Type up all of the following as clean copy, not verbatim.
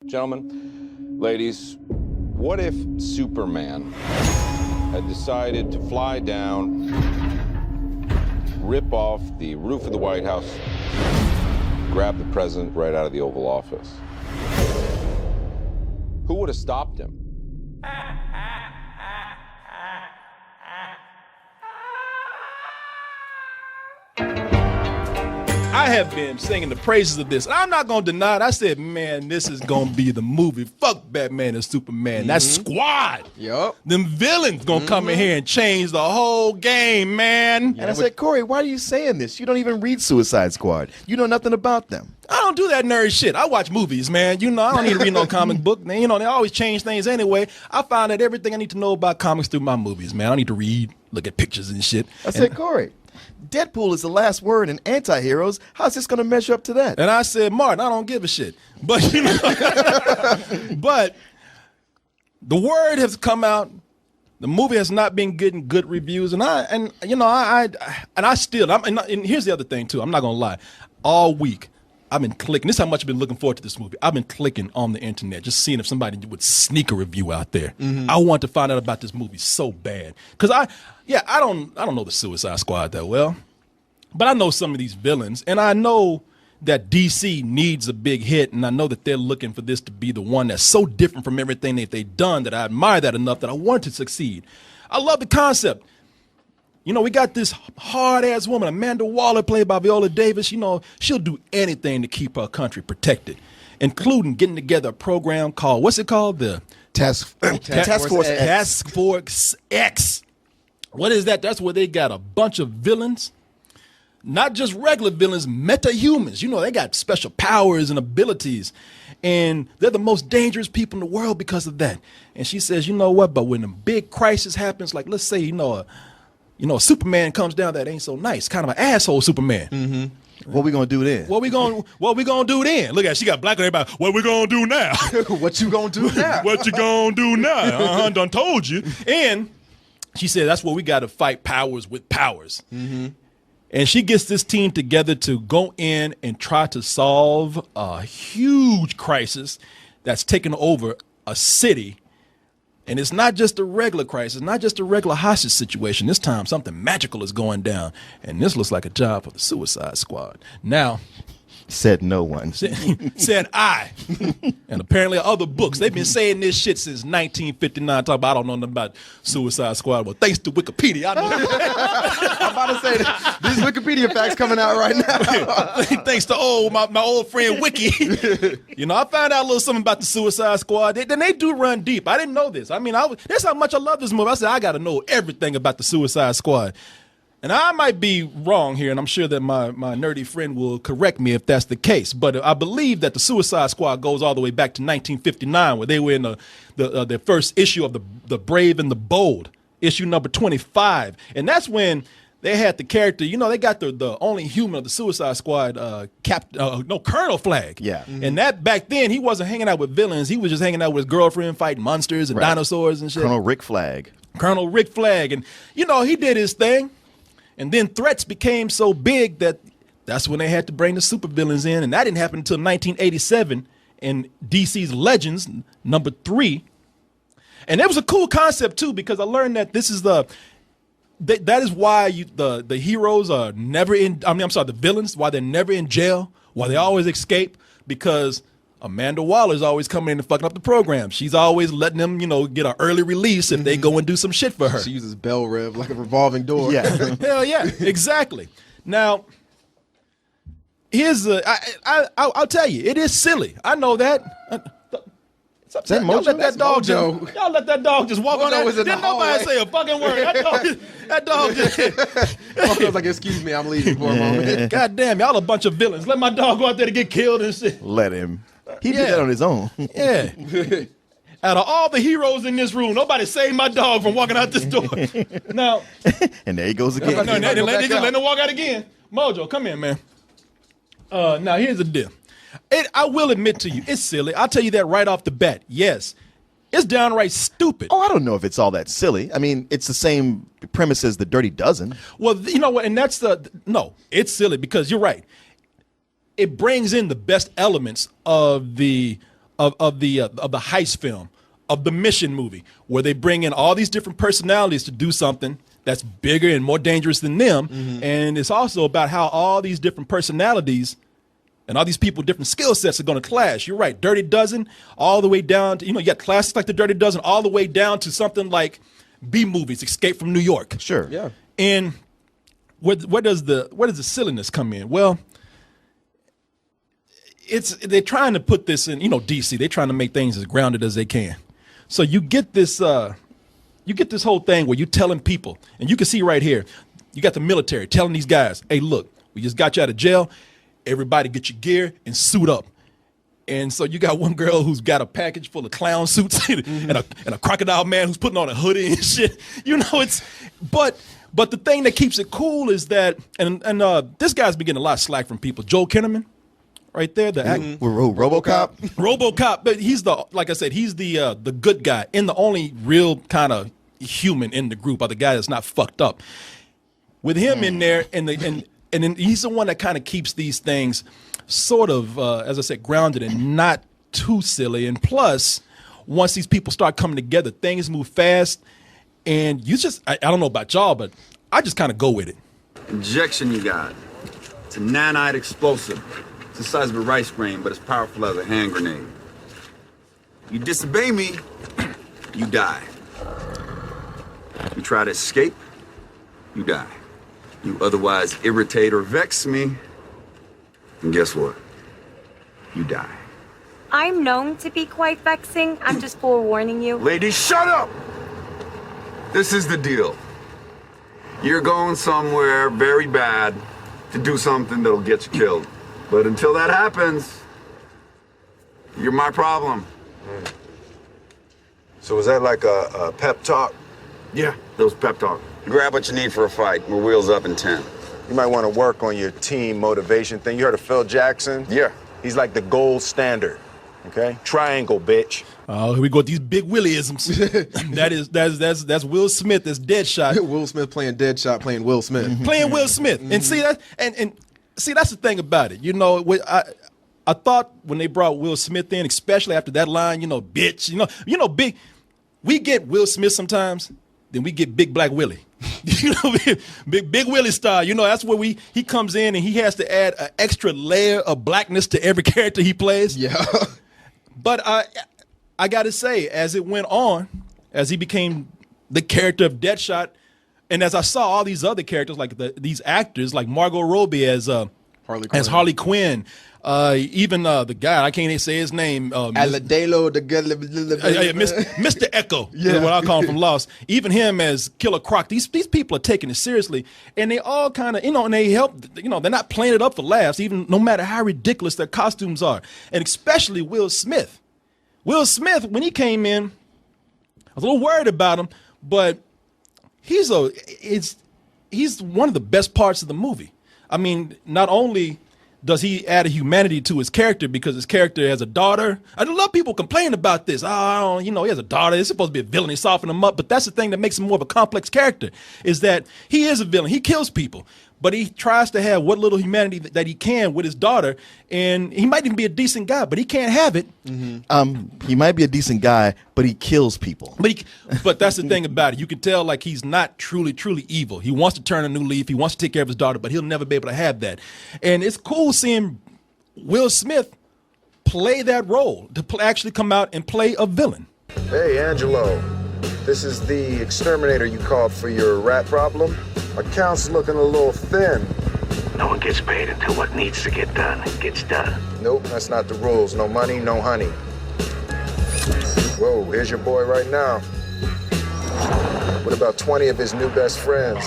Gentlemen, ladies, what if Superman had decided to fly down, rip off the roof of the White House, grab the president right out of the Oval Office? Who would have stopped him? I have been singing the praises of this. And I'm not going to deny it. I said, man, this is going to be the movie. Fuck Batman and Superman. That squad. Yup. Them villains going to come in here and change the whole game, man. And I said, Korey, why are you saying this? You don't even read Suicide Squad. You know nothing about them. I don't do that nerd shit. I watch movies, man. You know, I don't need to read no comic book. You know, they always change things anyway. I find out everything I need to know about comics through my movies, man. I don't need to read, look at pictures and shit. I said, Korey, Deadpool is the last word in anti-heroes. How's this going to measure up to that? And I said, Martin, I don't give a shit. But, you know, but the word has come out. The movie has not been getting good reviews. And here's the other thing, too. I'm not going to lie. All week, I've been clicking. This is how much I've been looking forward to this movie. I've been clicking on the internet, just seeing if somebody would sneak a review out there. I want to find out about this movie so bad. Because I don't know the Suicide Squad that well. But I know some of these villains, and I know that DC needs a big hit, and I know that they're looking for this to be the one that's so different from everything that they've done that I admire that enough that I want to succeed. I love the concept. You know, we got this hard-ass woman, Amanda Waller, played by Viola Davis. You know, she'll do anything to keep her country protected, including getting together a program called, what's it called? The Task Force X. Task Force X. What is that? That's where they got a bunch of villains. Not just regular villains, meta-humans. You know, they got special powers and abilities. And they're the most dangerous people in the world because of that. And she says, you know what, but when a big crisis happens, like let's say, a Superman comes down that ain't so nice, kind of an asshole Superman. Mm-hmm. What we gonna do then? What we gonna do then? Look at her, she got black on everybody. What we gonna do now? What you gonna do now? What you gonna do now? Done told you. And she said that's where we got to fight powers with powers. Mm-hmm. And she gets this team together to go in and try to solve a huge crisis that's taken over a city. And it's not just a regular crisis, not just a regular hostage situation. This time something magical is going down. And this looks like a job for the Suicide Squad. Now, said no one. Said I. And apparently other books. They've been saying this shit since 1959. Talk about I don't know nothing about Suicide Squad. Well, thanks to Wikipedia, I know. I'm about to say that. These Wikipedia facts coming out right now. Thanks to my old friend Wiki. You know, I found out a little something about the Suicide Squad. Then they do run deep. I didn't know this. I mean, that's how much I love this movie. I said, I got to know everything about the Suicide Squad. And I might be wrong here, and I'm sure that my nerdy friend will correct me if that's the case. But I believe that the Suicide Squad goes all the way back to 1959, where they were in the first issue of the Brave and the Bold, issue number 25. And that's when they had the character, they got the only human of the Suicide Squad, Colonel Flag. Yeah. Mm-hmm. And that back then, he wasn't hanging out with villains. He was just hanging out with his girlfriend, fighting monsters and dinosaurs and shit. Colonel Rick Flag. And, he did his thing. And then threats became so big that's when they had to bring the supervillains in. And that didn't happen until 1987 in DC's Legends, number 3. And it was a cool concept, too, because I learned that this is that is why the heroes are never the villains, why they're never in jail, why they always escape, because Amanda Waller's always coming in and fucking up the program. She's always letting them, get an early release if they go and do some shit for her. She uses bell rev like a revolving door. Yeah. Hell yeah, exactly. Now, here's I'll tell you, it is silly. I know that. Y'all let that dog just walk on that. Didn't nobody say a fucking word. That dog just. I was like, excuse me, I'm leaving for a moment. God damn, y'all a bunch of villains. Let my dog go out there to get killed and shit. Let him. He did that on his own. Yeah. Out of all the heroes in this room, nobody saved my dog from walking out this door. Now. And there he goes again. Let him walk out again. Mojo, come here, man. Now, here's the deal. I will admit to you, it's silly. I'll tell you that right off the bat. Yes. It's downright stupid. Oh, I don't know if it's all that silly. I mean, it's the same premise as The Dirty Dozen. Well, you know what? And that's no, it's silly because you're right. It brings in the best elements of the of the heist film, of the mission movie, where they bring in all these different personalities to do something that's bigger and more dangerous than them. And it's also about how all these different personalities and all these people with different skill sets are going to clash. You're right, Dirty Dozen, all the way down to, you get classics like the Dirty Dozen, all the way down to something like B movies, Escape from New York. Sure. Yeah. And where does the silliness come in? Well, they're trying to put this in, DC. They're trying to make things as grounded as they can. So you get this whole thing where you're telling people, and you can see right here, you got the military telling these guys, hey, look, we just got you out of jail. Everybody get your gear and suit up. And so you got one girl who's got a package full of clown suits and a crocodile man who's putting on a hoodie and shit. But the thing that keeps it cool is that, and this guy's been getting a lot of slack from people. Joel Kinnaman, right there, the actor. RoboCop. RoboCop, but he's the good guy and the only real kind of human in the group, or the guy that's not fucked up. With him in there, and then he's the one that kind of keeps these things sort of, as I said, grounded and not too silly. And plus, once these people start coming together, things move fast. And you just, I don't know about y'all, but I just kind of go with it. Injection you got. It's a nanite explosive. It's the size of a rice grain, but it's powerful as a hand grenade. You disobey me, you die. You try to escape, you die. You otherwise irritate or vex me, and guess what? You die. I'm known to be quite vexing. I'm just forewarning you. Lady, shut up! This is the deal. You're going somewhere very bad to do something that'll get you killed. But until that happens, you're my problem. So was that like a pep talk? Yeah, that was pep talk. Grab what you need for a fight. We're wheels up in 10. You might want to work on your team motivation thing. You heard of Phil Jackson? Yeah. He's like the gold standard, okay? Triangle, bitch. Oh, here we go with these big Willie-isms. that's Will Smith as Deadshot. Will Smith playing Deadshot, playing Will Smith. Playing Will Smith. And see that and see that's the thing about it. I thought when they brought Will Smith in, especially after that line, bitch, big, we get Will Smith sometimes, then we get Big Black Willie. Big Willie style. That's where he comes in and he has to add an extra layer of blackness to every character he plays. Yeah. But I got to say, as it went on, as he became the character of Deadshot, and as I saw all these other characters, like these actors, like Margot Robbie as Harley Quinn, even the guy, I can't even say his name. Aladelo, Mr. Echo, is what I call him from Lost. Even him as Killer Croc. These people are taking it seriously, and they all kind of, and they help. They're not playing it up for laughs, even no matter how ridiculous their costumes are, and especially Will Smith. Will Smith, when he came in, I was a little worried about him, but he's one of the best parts of the movie. I mean, not only does he add a humanity to his character because his character has a daughter. I love people complaining about this. He has a daughter. It's supposed to be a villain. He softened him up. But that's the thing that makes him more of a complex character, is that he is a villain. He kills people. But he tries to have what little humanity that he can with his daughter. And he might even be a decent guy, but he can't have it. He might be a decent guy, but he kills people. But that's the thing about it. You can tell like he's not truly evil. He wants to turn a new leaf. He wants to take care of his daughter, but he'll never be able to have that. And it's cool seeing Will Smith play that role, to actually come out and play a villain. Hey, Angelo. This is the exterminator you called for your rat problem. Account's looking a little thin. No one gets paid until what needs to get done gets done. Nope, that's not the rules. No money, no honey. Whoa, here's your boy right now. What about 20 of his new best friends?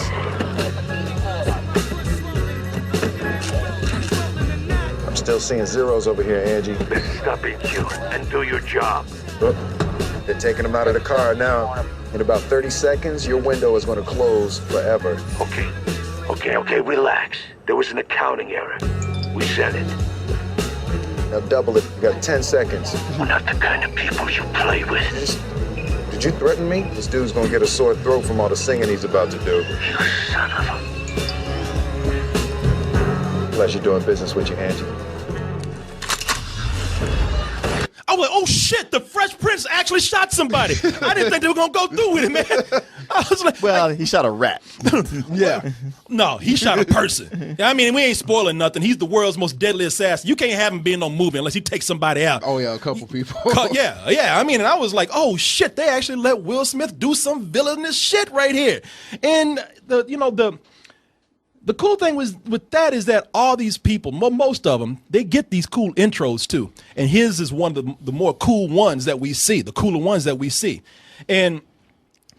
I'm still seeing zeros over here, Angie. Stop it, you, and do your job. Oh, they're taking him out of the car now. In about 30 seconds, your window is going to close forever. Okay, relax. There was an accounting error. We said it. Now double it. You got 10 seconds. We're not the kind of people you play with. Did you threaten me? This dude's going to get a sore throat from all the singing he's about to do. You son of a... Pleasure doing business with you, Angie. I went, oh shit, the Fresh Prince actually shot somebody. I didn't think they were going to go through with it, man. I was like, Well, he shot a rat. Yeah. no, he shot a person. I mean, we ain't spoiling nothing. He's the world's most deadly assassin. You can't have him be in no movie unless he takes somebody out. Oh yeah, a couple people. Yeah. I mean, and I was like, oh shit, they actually let Will Smith do some villainous shit right here. And the cool thing with that is that all these people, most of them, they get these cool intros too. And his is one of the more cool ones that we see, the cooler ones that we see. And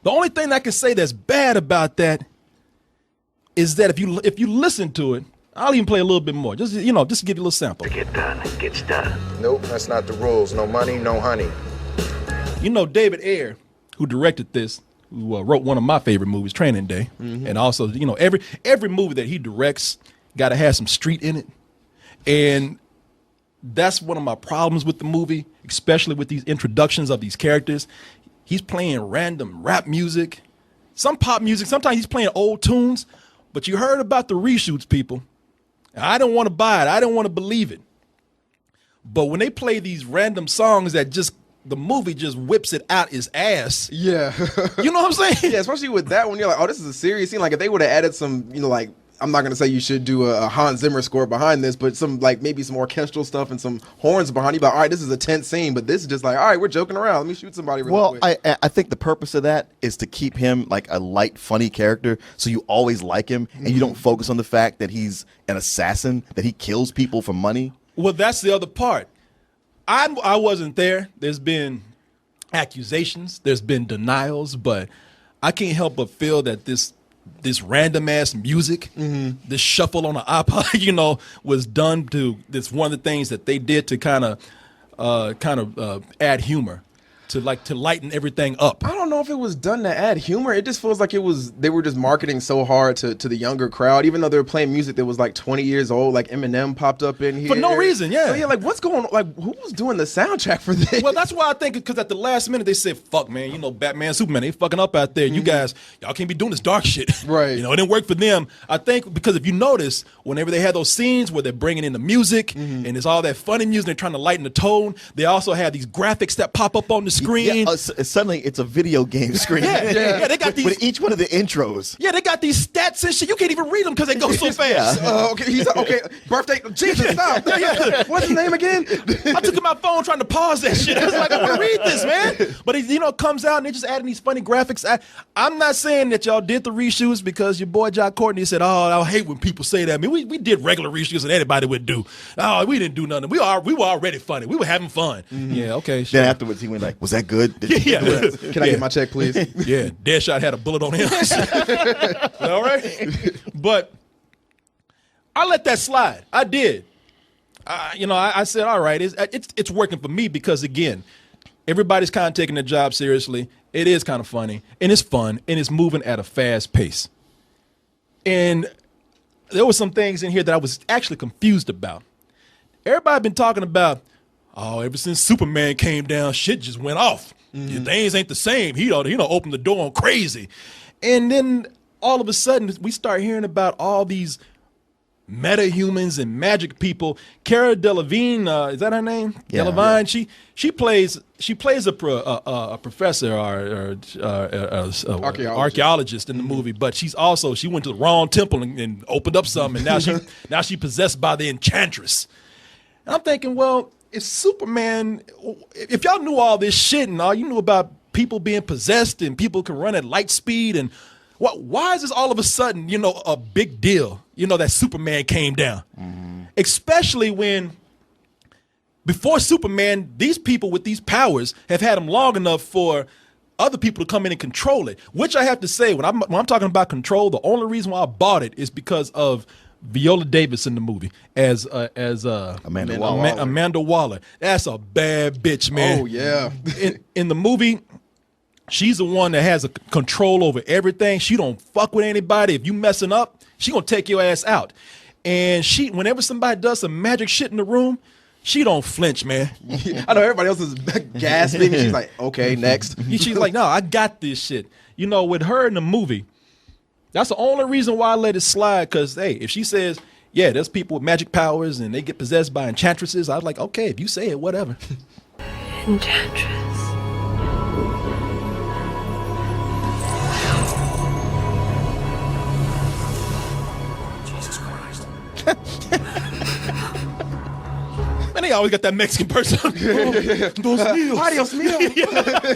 the only thing I can say that's bad about that is that if you listen to it, I'll even play a little bit more. Just to give you a little sample. Get done, gets done. Nope, that's not the rules. No money, no honey. David Ayer, who directed this, who wrote one of my favorite movies, Training Day, and also, every movie that he directs got to have some street in it, and that's one of my problems with the movie, especially with these introductions of these characters. He's playing random rap music, some pop music. Sometimes he's playing old tunes, but you heard about the reshoots, people. I don't want to buy it. I don't want to believe it. But when they play these random songs that the movie just whips it out his ass. Yeah. You know what I'm saying? Yeah, especially with that one, you're like, oh, this is a serious scene. Like if they would have added some, like, I'm not gonna say you should do a Hans Zimmer score behind this, but maybe some orchestral stuff and some horns behind you. But all right, this is a tense scene, but this is just like, all right, we're joking around. Let me shoot somebody real quick. I think the purpose of that is to keep him like a light, funny character, so you always like him and you don't focus on the fact that he's an assassin, that he kills people for money. Well, that's the other part. I wasn't there. There's been accusations, there's been denials, but I can't help but feel that this random ass music, this shuffle on the iPod, was done to. It's one of the things that they did to kind of add humor, to lighten everything up. I don't know if it was done to add humor. It just feels like they were just marketing so hard to the younger crowd, even though they were playing music that was like 20 years old. Like Eminem popped up in here For no reason, yeah. So yeah, like what's going on? Like who was doing the soundtrack for this? Well, that's why I think, because at the last minute they said, fuck, man, Batman, Superman, they fucking up out there. You guys, y'all can't be doing this dark shit. Right. It didn't work for them. I think because if you notice, whenever they had those scenes where they're bringing in the music and it's all that funny music, they're trying to lighten the tone, they also have these graphics that pop up on the screen. Yeah, suddenly it's a video game screen. Yeah, they got these. With each one of the intros. Yeah, they got these stats and shit. You can't even read them because they go so fast. Okay, birthday. Jesus, stop. Yeah. What's his name again? I took out my phone trying to pause that shit. I was like, I want to read this, man. But it comes out and they're just adding these funny graphics. I'm not saying that y'all did the reshoots because your boy John Courtney said, I hate when people say that. I mean, we did regular reshoots that anybody would do. Oh, we didn't do nothing. We were already funny. We were having fun. Yeah, okay. Sure. Then afterwards he went like, was that good? Yeah. Can I get my check, please? Yeah, Deadshot had a bullet on him. All right, but I let that slide. I did. I said, all right, it's working for me because again, everybody's kind of taking their job seriously. It is kind of funny and it's fun and it's moving at a fast pace. And there were some things in here that I was actually confused about. Everybody been talking about, ever since Superman came down, shit just went off. Things ain't the same. He don't open the door on crazy. And then all of a sudden we start hearing about all these meta-humans and magic people. Cara Delevingne, is that her name? Yeah. Delevingne. She plays a professor or archaeologist in the movie, but she went to the wrong temple and opened up something, and now she possessed by the Enchantress. And I'm thinking, well, if Superman, if y'all knew all this shit and all you knew about people being possessed and people can run at light speed, and why is this all of a sudden, a big deal, that Superman came down? Especially when before Superman, these people with these powers have had them long enough for other people to come in and control it, which I have to say, when I'm talking about control, the only reason why I bought it is because of Viola Davis in the movie as Amanda Waller. Amanda Waller. That's a bad bitch, man. Oh yeah. in the movie, she's the one that has a control over everything. She don't fuck with anybody. If you messing up, she gonna take your ass out. And whenever somebody does some magic shit in the room, she don't flinch, man. I know everybody else is gasping. She's like, okay, next. She's like, no, I got this shit. With her in the movie, that's the only reason why I let it slide, because, hey, if she says, yeah, there's people with magic powers and they get possessed by enchantresses, I was like, okay, if you say it, whatever. Enchantress. Jesus Christ. Man, they always got that Mexican person. Dos míos. Adios, mio.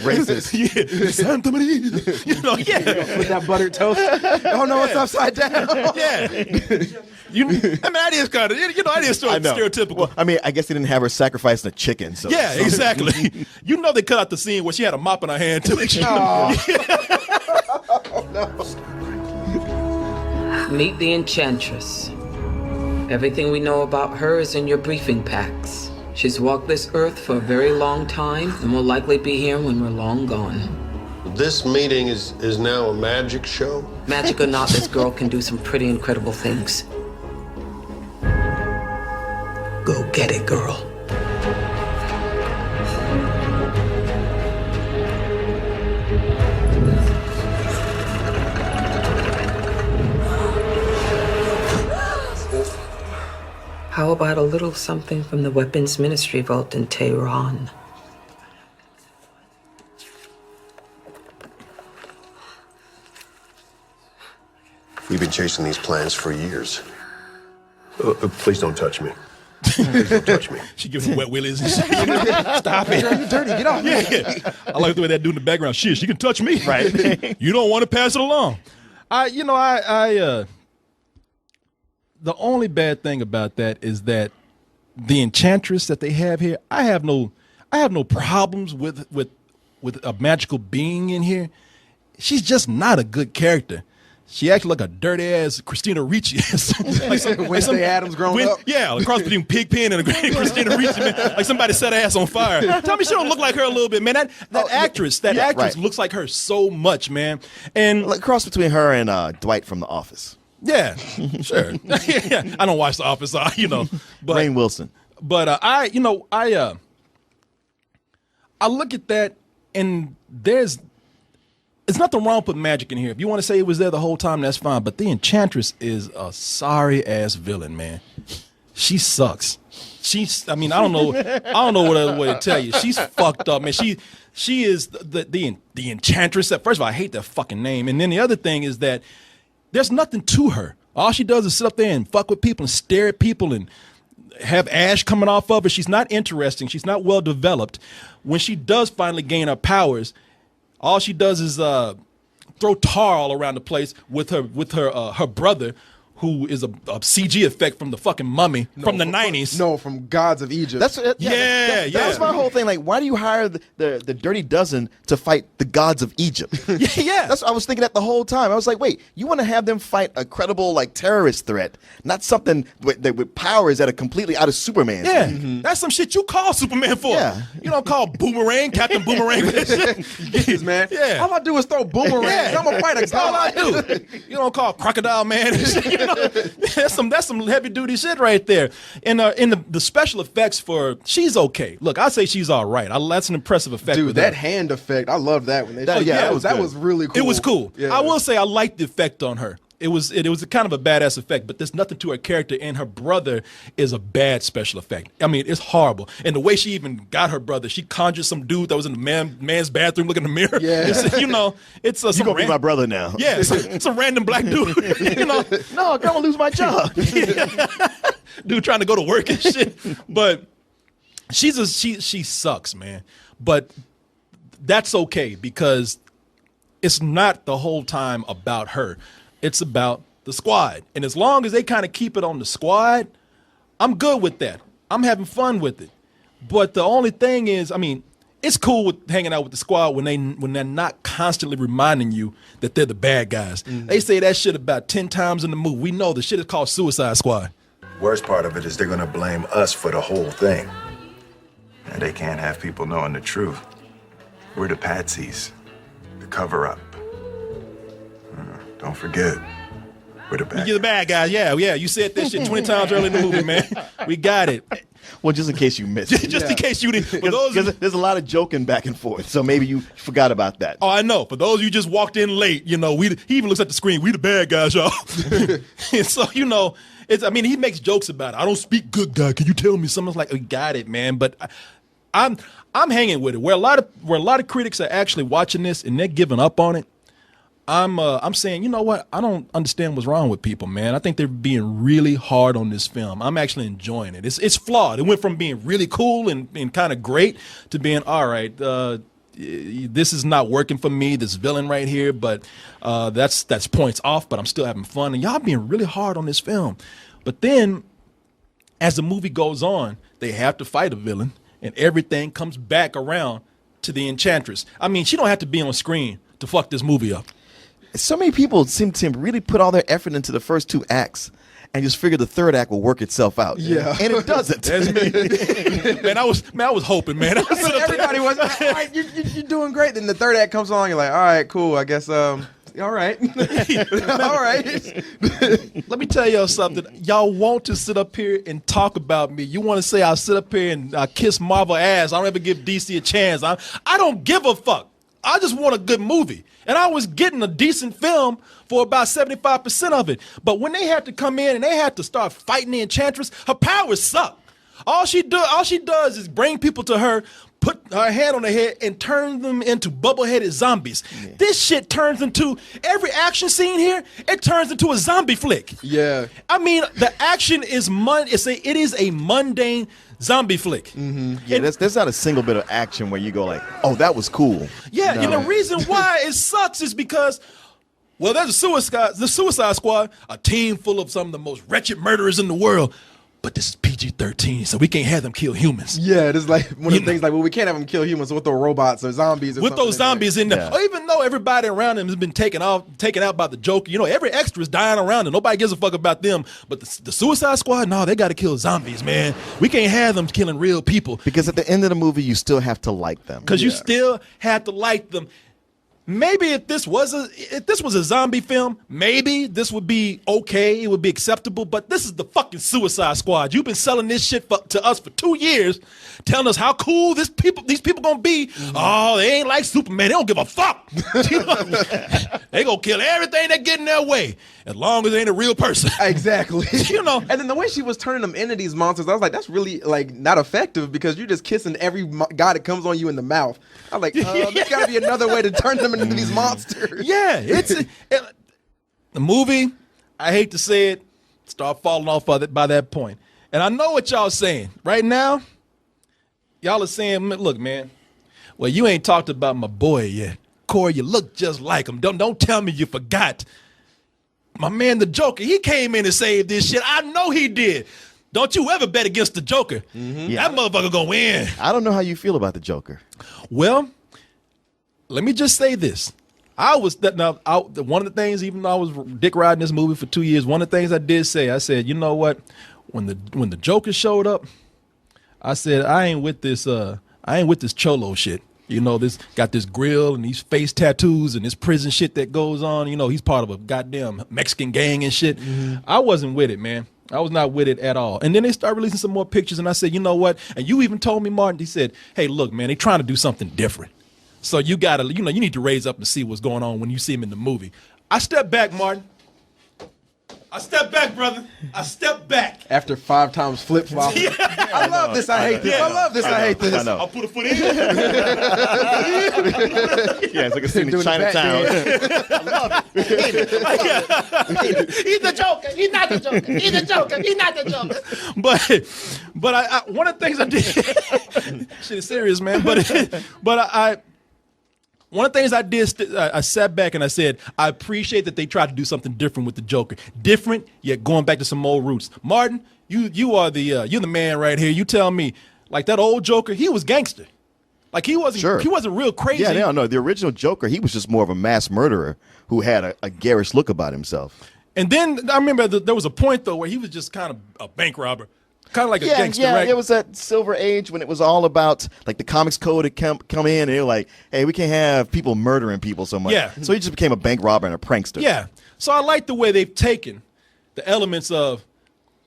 Racist. Yeah. Santa Maria. You know, yeah. With that buttered toast. Oh no, it's upside down. Yeah. I mean, that is kind of, that is sort of stereotypical. Well, I mean, I guess they didn't have her sacrificing a chicken. So Yeah, exactly. You know they cut out the scene where she had a mop in her hand to make sure. Meet the Enchantress. Everything we know about her is in your briefing packs. She's walked this earth for a very long time and will likely be here when we're long gone. This meeting is now a magic show? Magic or not, this girl can do some pretty incredible things. Go get it, girl. How about a little something from the Weapons Ministry Vault in Tehran? We've been chasing these plans for years. Please don't touch me. Please don't touch me. She gives him wet willies and shit. Stop it. You're dirty. Get off me. Yeah. I like the way that dude in the background. Shit, she can touch me. Right. You don't want to pass it along. The only bad thing about that is that the Enchantress that they have here, I have no problems with a magical being in here. She's just not a good character. She acts like a dirty ass Christina Ricci. Wednesday Addams grown up. Yeah, a cross between Pigpen and a Christina Ricci, man. Like somebody set her ass on fire. Tell me she don't look like her a little bit, man. That actress right. looks like her so much, man. And Like cross between her and Dwight from The Office. yeah, sure. Yeah, I don't watch The Office, but Rainn Wilson. But I look at that and there's nothing wrong with magic in here. If you want to say it was there the whole time, that's fine. But the Enchantress is a sorry ass villain, man. She sucks. I don't know what other way to tell you. She's fucked up, man. She is the Enchantress. First of all, I hate that fucking name. And then the other thing is that there's nothing to her. All she does is sit up there and fuck with people and stare at people and have ash coming off of her. She's not interesting. She's not well developed. When she does finally gain her powers, all she does is throw tar all around the place with her brother, who is a CG effect from the fucking Mummy from the 90s. No, from Gods of Egypt. That was my whole thing. Like, why do you hire the Dirty Dozen to fight the gods of Egypt? Yeah. That's what I was thinking that the whole time. I was like, wait, you want to have them fight a credible like terrorist threat, not something with powers that are completely out of Superman's. Yeah, that's some shit you call Superman for. Yeah. You don't call Boomerang, Captain Boomerang for that shit. Yes, man. Yeah. All I do is throw boomerangs. Yeah. I'm gonna fight a That's all I god. do. You don't call Crocodile Man. You know, that's some heavy duty shit right there. And in the special effects she's okay. Look, I say she's all right. That's an impressive effect. Dude, with that her. hand effect, I love that when they that was really cool. It was cool. Yeah. I will say I liked the effect on her. It was a kind of a badass effect, but there's nothing to her character, and her brother is a bad special effect. I mean, it's horrible. And the way she even got her brother, she conjured some dude that was in the man's bathroom looking in the mirror. Yeah. It's You gonna be my brother now? Yeah, it's a random black dude. No, I'm gonna lose my job. Dude trying to go to work and shit. But she sucks, man. But that's okay because it's not the whole time about her. It's about the squad. And as long as they kind of keep it on the squad, I'm good with that. I'm having fun with it. But the only thing is, I mean, it's cool with hanging out with the squad when they're not constantly reminding you that they're the bad guys. They say that shit about 10 times in the movie. We know the shit is called Suicide Squad. Worst part of it is they're gonna blame us for the whole thing. And they can't have people knowing the truth. We're the patsies, the cover-up. Don't forget, we're the bad You're the bad guys. Yeah. You said that shit 20 times early in the movie, man. We got it. Well, just in case you missed it. Just in case you didn't. Because there's a lot of joking back and forth, so maybe you forgot about that. Oh, I know. For those of you just walked in late, he even looks at the screen. We the bad guys, y'all. And so, he makes jokes about it. I don't speak good guy. Can you tell me something? Like, we got it, man. But I'm hanging with it. Where a lot of critics are actually watching this and they're giving up on it. I'm saying, you know what? I don't understand what's wrong with people, man. I think they're being really hard on this film. I'm actually enjoying it. It's flawed. It went from being really cool and kind of great to being all right. This is not working for me. This villain right here, but that's points off. But I'm still having fun. And y'all being really hard on this film. But then, as the movie goes on, they have to fight a villain, and everything comes back around to the Enchantress. I mean, she don't have to be on screen to fuck this movie up. So many people seem to really put all their effort into the first 2 acts and just figure the third act will work itself out. Yeah. And it doesn't. That's me. Man, I was hoping, man. Everybody was like, all right, you're doing great. Then the third act comes along, you're like, all right, cool. I guess, all right. All right. Let me tell y'all something. Y'all want to sit up here and talk about me. You want to say I'll sit up here and kiss Marvel ass. I don't ever give DC a chance. I don't give a fuck. I just want a good movie. And I was getting a decent film for about 75% of it. But when they had to come in and they had to start fighting the Enchantress, her powers suck. All she does is bring people to her, put her hand on their head, and turn them into bubble-headed zombies. Yeah. This shit turns into, every action scene here, it turns into a zombie flick. Yeah. I mean, the action is it is a mundane zombie flick. Mm-hmm. Yeah, there's not a single bit of action where you go like, oh, that was cool. Yeah, no. And the reason why it sucks is because, well, there's the Suicide Squad, a team full of some of the most wretched murderers in the world. But this is PG-13, so we can't have them kill humans. Yeah, it's like one of the things like, well, we can't have them kill humans with the robots or zombies. Or with those zombies in there. Yeah. Or even though everybody around them has been taken out by the Joker, you know, every extra is dying around them. Nobody gives a fuck about them. But the Suicide Squad, no, they got to kill zombies, man. We can't have them killing real people. Because at the end of the movie, you still have to like them. Because you still have to like them. Maybe if this was a zombie film, maybe this would be okay. It would be acceptable. But this is the fucking Suicide Squad. You've been selling this shit to us for 2 years, telling us how cool these people gonna be. Mm-hmm. Oh, they ain't like Superman. They don't give a fuck. They gonna kill everything that get in their way, as long as they ain't a real person. Exactly. You know. And then the way she was turning them into these monsters, I was like, that's really like not effective because you're just kissing every guy that comes on you in the mouth. I was like, there's gotta be another way to turn them into these monsters. Yeah, the movie, I hate to say it, start falling off by that point. And I know what y'all saying. Right now, y'all are saying, look, man, well, you ain't talked about my boy yet. Korey, you look just like him. Don't tell me you forgot. My man, the Joker, he came in and saved this shit. I know he did. Don't you ever bet against the Joker. Mm-hmm. Yeah. That motherfucker gonna win. I don't know how you feel about the Joker. Well, let me just say this. One of the things, even though I was dick riding this movie for 2 years, one of the things I did say, I said, you know what? When the Joker showed up, I said, I ain't with this cholo shit. You know, this got this grill and these face tattoos and this prison shit that goes on. You know, he's part of a goddamn Mexican gang and shit. Mm-hmm. I wasn't with it, man. I was not with it at all. And then they started releasing some more pictures, and I said, you know what? And you even told me, Martin, he said, hey, look, man, they trying to do something different. So you gotta, you need to raise up and see what's going on when you see him in the movie. I step back, Martin. I step back, brother. I step back. After 5 times flip-flop. Yeah. I love this. I hate this. I love this. I hate this. I'll put a foot in. Yeah, it's like a scene in Chinatown. I love it. He's the Joker. He's not the Joker. He's the Joker. He's not the Joker. But I one of the things I did. Shit is serious, man. But one of the things I did, I sat back and I said, I appreciate that they tried to do something different with the Joker. Different, yet going back to some old roots. Martin, you're the man right here. You tell me, like that old Joker, he was gangster. Like he wasn't real crazy. Yeah, no, the original Joker, he was just more of a mass murderer who had a garish look about himself. And then I remember there was a point though where he was just kind of a bank robber. Kind of like a gangster, right? Yeah, it was that silver age when it was all about, like, the comics code had come in, and they were like, hey, we can't have people murdering people so much. Yeah. So he just became a bank robber and a prankster. Yeah. So I like the way they've taken the elements of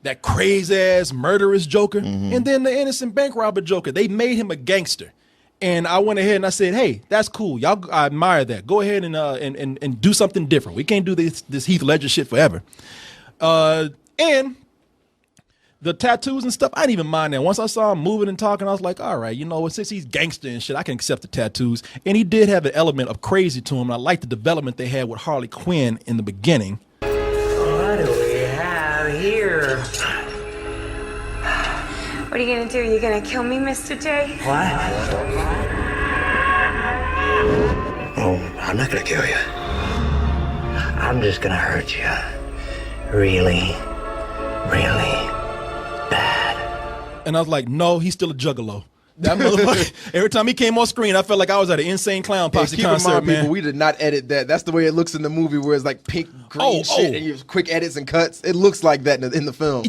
that crazy-ass murderous Joker and then the innocent bank robber Joker. They made him a gangster. And I went ahead and I said, hey, that's cool. I admire that. Go ahead and do something different. We can't do this Heath Ledger shit forever. And the tattoos and stuff, I didn't even mind that. Once I saw him moving and talking, I was like, all right, since he's gangster and shit, I can accept the tattoos. And he did have an element of crazy to him. And I like the development they had with Harley Quinn in the beginning. What do we have here? What are you gonna do? Are you gonna kill me, Mr. J? What? Oh, I'm not gonna kill you. I'm just gonna hurt you. Really, really bad. And I was like, no, he's still a juggalo. That motherfucker. Every time he came on screen, I felt like I was at an Insane Clown Posse concert, mind, man. People, we did not edit that. That's the way it looks in the movie, where it's like pink, green shit, and you have quick edits and cuts. It looks like that in the film.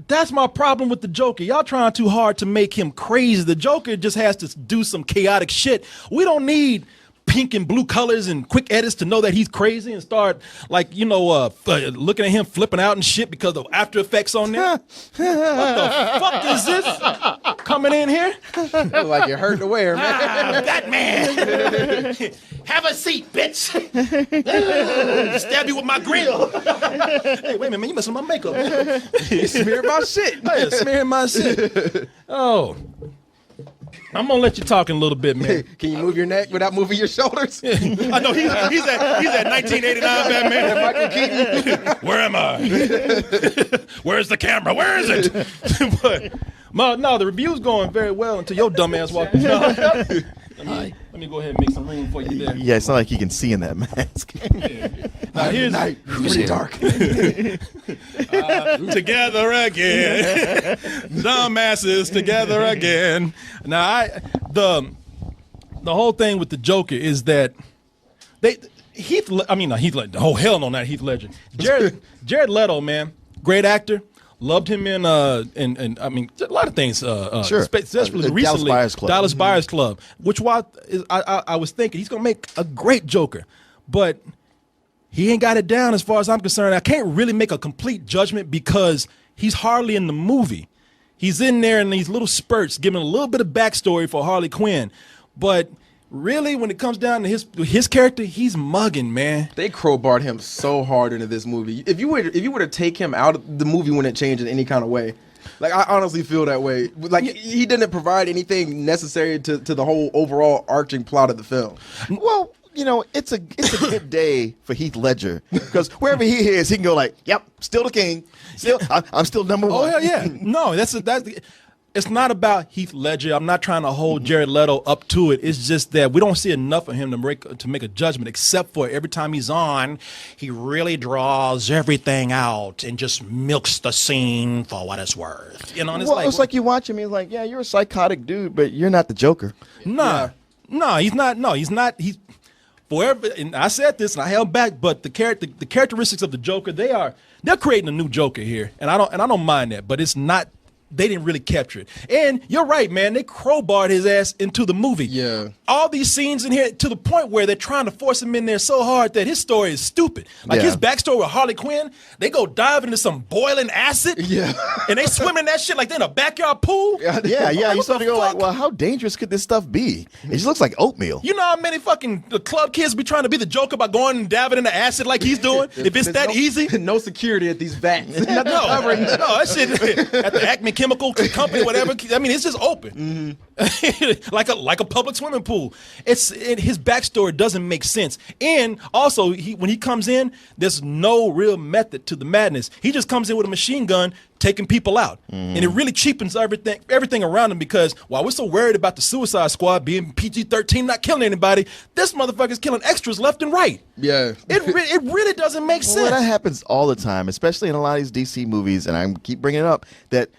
That's my problem with the Joker. Y'all trying too hard to make him crazy. The Joker just has to do some chaotic shit. We don't need pink and blue colors and quick edits to know that he's crazy and start looking at him flipping out and shit because of After Effects on there. What the fuck is this coming in here? Like it hurt to wear, man. Batman. Have a seat, bitch. Stab you with my grill. Hey, wait a minute, man, you messing with my makeup. You smeared my shit. Oh, yeah, smearing my shit. Oh. I'm gonna let you talk in a little bit, man. Can you move your neck without moving your shoulders? I know he's at 1989 Batman. Michael Keaton. Where am I? Where's the camera? Where is it? No, the review's going very well until your dumb ass walked in. Let me go ahead and make some room for you there. Yeah, it's not like you can see in that mask. Now here's night. Pretty dark. Together again, dumbasses together again. Now the whole thing with the Joker is that Heath Ledger. Oh hell no, not Heath Ledger. Jared Leto, man, great actor. Loved him in a lot of things. Sure. Especially recently, Dallas Buyers Club. Which I was thinking he's gonna make a great Joker, but he ain't got it down as far as I'm concerned. I can't really make a complete judgment because he's hardly in the movie. He's in there in these little spurts, giving a little bit of backstory for Harley Quinn, but really, when it comes down to his character, he's mugging, man. They crowbarred him so hard into this movie. If you were to take him out of the movie, wouldn't change in any kind of way. Like, I honestly feel that way. Like, he didn't provide anything necessary to the whole overall arching plot of the film. Well, it's a good day for Heath Ledger because wherever he is, he can go like, "Yep, still the king. I'm still number one." Oh hell yeah! No, that's. It's not about Heath Ledger. I'm not trying to hold Jared Leto up to it. It's just that we don't see enough of him to make a judgment, except for every time he's on, he really draws everything out and just milks the scene for what it's worth. And it's like you watch him, he's like, yeah, you're a psychotic dude, but you're not the Joker. No, he's not. No, he's not. He's forever. And I said this, and I held back, but the characteristics of the Joker, they're creating a new Joker here, and I don't mind that, but it's not. They didn't really capture it. And you're right, man. They crowbarred his ass into the movie. Yeah. All these scenes in here to the point where they're trying to force him in there so hard that his story is stupid. Like his backstory with Harley Quinn, they go dive into some boiling acid. Yeah. And they swim in that shit like they're in a backyard pool. Yeah. You start to go like, well, how dangerous could this stuff be? It just looks like oatmeal. You know how many fucking club kids be trying to be the Joker by going and diving into acid like he's doing? If it's that easy? No security at these vats. No, that shit at the Acme Chemical Company, whatever. I mean, it's just open, like a public swimming pool. His backstory doesn't make sense, and also when he comes in, there's no real method to the madness. He just comes in with a machine gun, taking people out, and it really cheapens everything around him. Because while we're so worried about the Suicide Squad being PG-13, not killing anybody, this motherfucker's killing extras left and right. Yeah, it really doesn't make sense. Well, that happens all the time, especially in a lot of these DC movies, and I keep bringing it up that.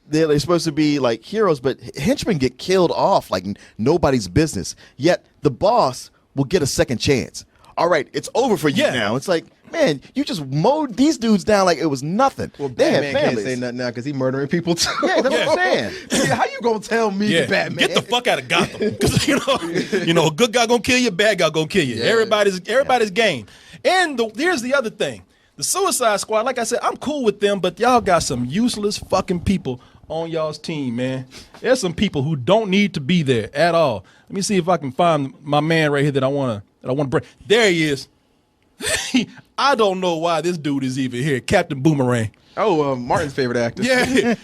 They're supposed to be like heroes, but henchmen get killed off like nobody's business. Yet the boss will get a second chance. All right, it's over for you now. It's like, man, you just mowed these dudes down like it was nothing. Well, Batman can't say nothing now because he's murdering people too. Yeah, that's what I'm saying. How you gonna tell me, Batman? Get the fuck out of Gotham, because you know, a good guy gonna kill you, a bad guy gonna kill you. Yeah. Everybody's game. And here's the other thing: the Suicide Squad. Like I said, I'm cool with them, but y'all got some useless fucking people on y'all's team, man. There's some people who don't need to be there at all. Let me see if I can find my man right here that I want to bring. There he is. I don't know why this dude is even here. Captain Boomerang. Oh, Martin's favorite actor. Yeah,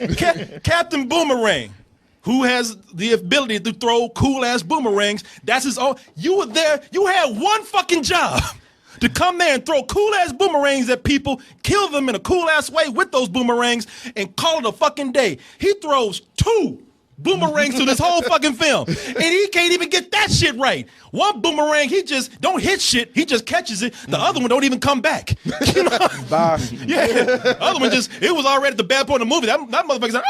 Captain Boomerang, who has the ability to throw cool-ass boomerangs. That's his own. You were there. You had one fucking job. To come there and throw cool-ass boomerangs at people, kill them in a cool-ass way with those boomerangs, and call it a fucking day. He throws 2 boomerangs to this whole fucking film, and he can't even get that shit right. One boomerang, he just don't hit shit. He just catches it. The other one don't even come back. You know? Bye. Yeah, the other one just, it was already the bad point of the movie. That motherfucker's like,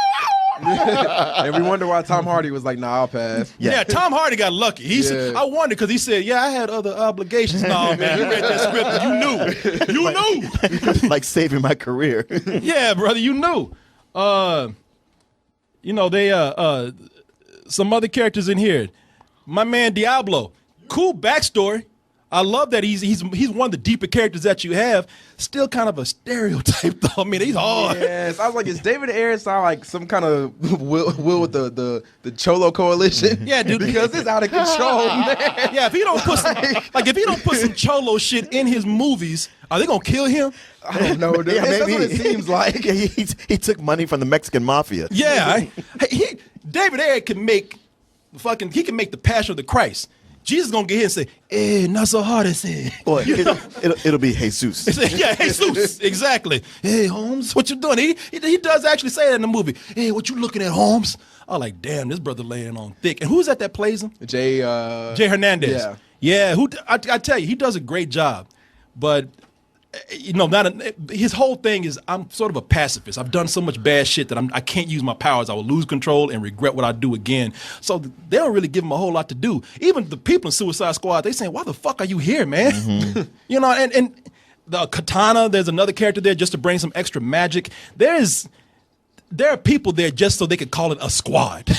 And we wonder why Tom Hardy was like, nah, I'll pass. yeah, Tom Hardy got lucky. He said, I wondered because he said, yeah, I had other obligations. No, man, you read that script and you knew. You knew. Like saving my career. Yeah, brother, you knew. You know, they some other characters in here. My man Diablo, cool backstory. I love that he's one of the deeper characters that you have. Still kind of a stereotype though. I mean, he's hard. Yes, I was like, is David Ayer sound like some kind of will with the Cholo coalition? Yeah, dude, because it's out of control, man. Yeah, if he don't put some Cholo shit in his movies, are they gonna kill him? I don't know, dude. Yeah, That's maybe. what it seems like. he took money from the Mexican mafia. Yeah, David Ayer can make the Passion of the Christ. Jesus gonna get here and say, "Hey, not so hard as it." Well, it'll be Jesus. Yeah, Jesus, exactly. Hey, Holmes, what you doing? He does actually say that in the movie. Hey, what you looking at, Holmes? I'm like, damn, this brother laying on thick. And who's that plays him? Jay Hernandez. Yeah. I tell you, he does a great job, but. You know, his whole thing is I'm sort of a pacifist. I've done so much bad shit that I can't use my powers. I will lose control and regret what I do again. So they don't really give him a whole lot to do. Even the people in Suicide Squad, they saying, "Why the fuck are you here, man?" Mm-hmm. You know, and the Katana. There's another character there just to bring some extra magic. There are people there just so they could call it a squad.